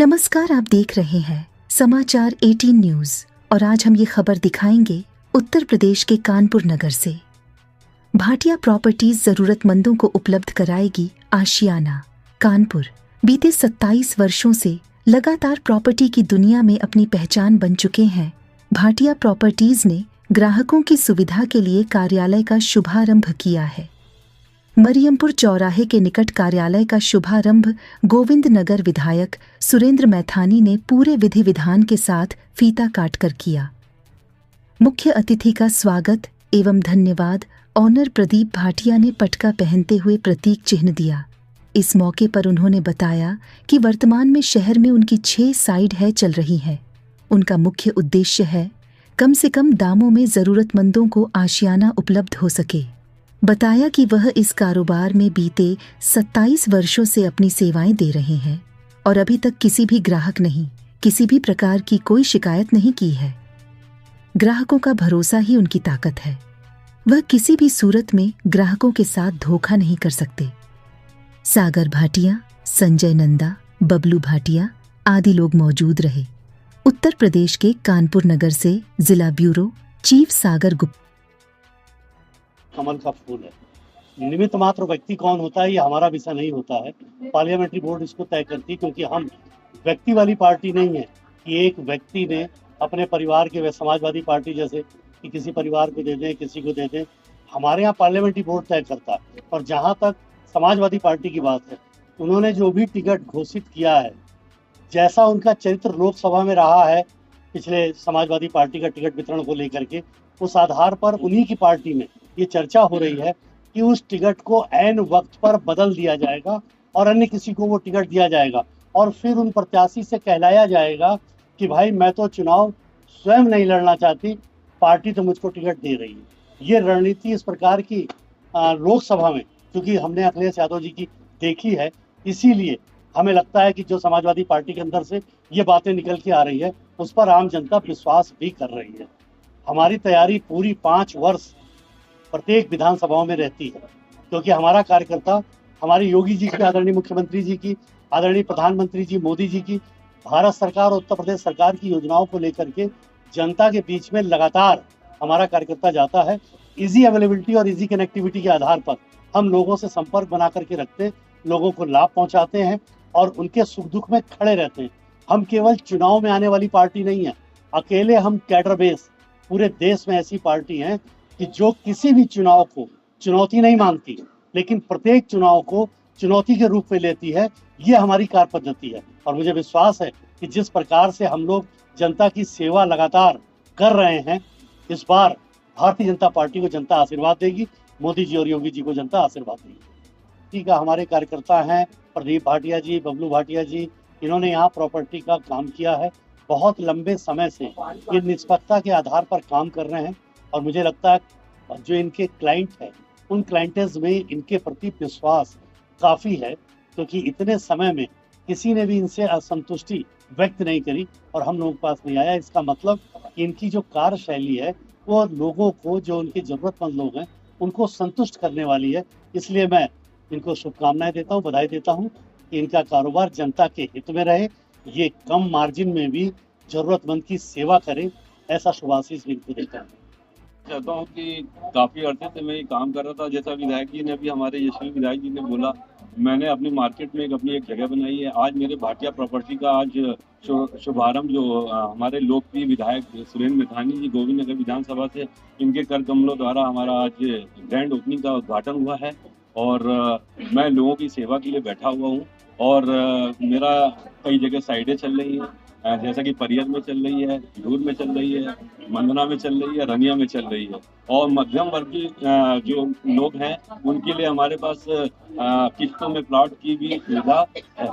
नमस्कार, आप देख रहे हैं समाचार 18 न्यूज और आज हम ये खबर दिखाएंगे उत्तर प्रदेश के कानपुर नगर से। भाटिया प्रॉपर्टीज जरूरतमंदों को उपलब्ध कराएगी आशियाना। कानपुर बीते 27 वर्षों से लगातार प्रॉपर्टी की दुनिया में अपनी पहचान बन चुके हैं। भाटिया प्रॉपर्टीज ने ग्राहकों की सुविधा के लिए कार्यालय का शुभारंभ किया है। मरियमपुर चौराहे के निकट कार्यालय का शुभारंभ गोविंद नगर विधायक सुरेंद्र मैथानी ने पूरे विधि विधान के साथ फीता काटकर किया। मुख्य अतिथि का स्वागत एवं धन्यवाद ऑनर प्रदीप भाटिया ने पटका पहनते हुए प्रतीक चिन्ह दिया। इस मौके पर उन्होंने बताया कि वर्तमान में शहर में उनकी 6 साइट है चल रही है। उनका मुख्य उद्देश्य है कम से कम दामों में जरूरतमंदों को आशियाना उपलब्ध हो सके। बताया कि वह इस कारोबार में बीते 27 वर्षों से अपनी सेवाएं दे रहे हैं और अभी तक किसी भी ग्राहक नहीं, किसी भी प्रकार की कोई शिकायत नहीं की है। ग्राहकों का भरोसा ही उनकी ताकत है। वह किसी भी सूरत में ग्राहकों के साथ धोखा नहीं कर सकते। सागर भाटिया, संजय नंदा, बबलू भाटिया आदि लोग मौजूद रहे। उत्तर प्रदेश के कानपुर नगर से जिला ब्यूरो चीफ सागर गुप्ता। कमल का फूल है। निमित्त मात्र व्यक्ति कौन होता है ये हमारा विषय नहीं होता है, पार्लियामेंट्री बोर्ड इसको तय करती है, क्योंकि हम व्यक्ति वाली पार्टी नहीं है कि एक व्यक्ति ने अपने परिवार के, समाजवादी पार्टी जैसे कि किसी परिवार को दे दें, किसी को दे दें। हमारे यहाँ पार्लियामेंट्री बोर्ड तय करता है। और जहाँ तक समाजवादी पार्टी की बात है, उन्होंने जो भी टिकट घोषित किया है, जैसा उनका चरित्र लोकसभा में रहा है पिछले समाजवादी पार्टी का टिकट वितरण को लेकर के, उस आधार पर उन्हीं की पार्टी में ये चर्चा हो रही है कि उस टिकट को ऐन वक्त पर बदल दिया जाएगा और अन्य किसी को वो टिकट दिया जाएगा और फिर उन प्रत्याशी से कहलाया जाएगा कि भाई मैं तो चुनाव स्वयं नहीं लड़ना चाहती, पार्टी तो मुझको टिकट दे रही है। ये रणनीति इस प्रकार की लोकसभा में, क्योंकि हमने अखिलेश यादव जी की देखी है, इसीलिए हमें लगता है कि जो समाजवादी पार्टी के अंदर से ये बातें निकल के आ रही है, उस पर आम जनता विश्वास भी कर रही है। हमारी तैयारी पूरी 5 वर्ष प्रत्येक विधानसभाओं में रहती है, क्योंकि हमारा कार्यकर्ता हमारे योगी जी की, आदरणीय मुख्यमंत्री जी की, आदरणीय प्रधानमंत्री जी मोदी जी की, भारत सरकार और उत्तर प्रदेश सरकार की योजनाओं को लेकर के जनता के बीच में लगातार हमारा कार्यकर्ता जाता है। इजी अवेलेबिलिटी और इजी कनेक्टिविटी के आधार पर हम लोगों से संपर्क बना करके रखते हैं, लोगों को लाभ पहुंचाते हैं और उनके सुख दुख में खड़े रहते हैं। हम केवल चुनाव में आने वाली पार्टी नहीं है, अकेले हम कैडर बेस पूरे देश में ऐसी पार्टी है कि जो किसी भी चुनाव को चुनौती नहीं मानती, लेकिन प्रत्येक चुनाव को चुनौती के रूप में लेती है। ये हमारी कार्य पद्धति है और मुझे विश्वास है कि जिस प्रकार से हम लोग जनता की सेवा लगातार कर रहे हैं, इस बार भारतीय जनता पार्टी को जनता आशीर्वाद देगी, मोदी जी और योगी जी को जनता आशीर्वाद देगी। ठीक है, हमारे कार्यकर्ता हैं प्रदीप भाटिया जी, बबलू भाटिया जी, इन्होंने यहाँ प्रॉपर्टी का काम किया है। बहुत लंबे समय से ये निष्पक्षता के आधार पर काम कर रहे हैं और मुझे लगता है जो इनके क्लाइंट है, उन क्लाइंटेज में इनके प्रति विश्वास काफ़ी है, क्योंकि इतने समय में किसी ने भी इनसे असंतुष्टि व्यक्त नहीं करी और हम लोगों के पास नहीं आया। इसका मतलब कि इनकी जो कार्यशैली है वो लोगों को, जो उनके ज़रूरतमंद लोग हैं, उनको संतुष्ट करने वाली है। इसलिए मैं इनको शुभकामनाएं देता हूँ, बधाई देता हूँ कि इनका कारोबार जनता के हित में रहे, ये कम मार्जिन में भी ज़रूरतमंद की सेवा करे, ऐसा शुभाशीष भी इनको देता हूँ। चाहता हूँ कि काफ़ी अर्से से मैं ये काम कर रहा था। जैसा विधायक जी ने अभी, हमारे यशस्वी विधायक जी ने बोला, मैंने अपनी मार्केट में अपनी एक जगह बनाई है। आज मेरे भाटिया प्रॉपर्टी का आज शुभारंभ जो हमारे लोकप्रिय विधायक सुरेंद्र मैथानी जी गोविंद नगर विधानसभा से, इनके कर कमलों द्वारा हमारा आज ग्रैंड ओपनिंग का उद्घाटन हुआ है और मैं लोगों की सेवा के लिए बैठा हुआ हूँ। और मेरा कई जगह साइडें चल रही हैं, जैसा कि परियर में चल रही है, धूर में चल रही है, मंदना में चल रही है, रनिया में चल रही है। और मध्यम वर्गीय जो लोग हैं उनके लिए हमारे पास किस्तों में प्लॉट की भी सुविधा है।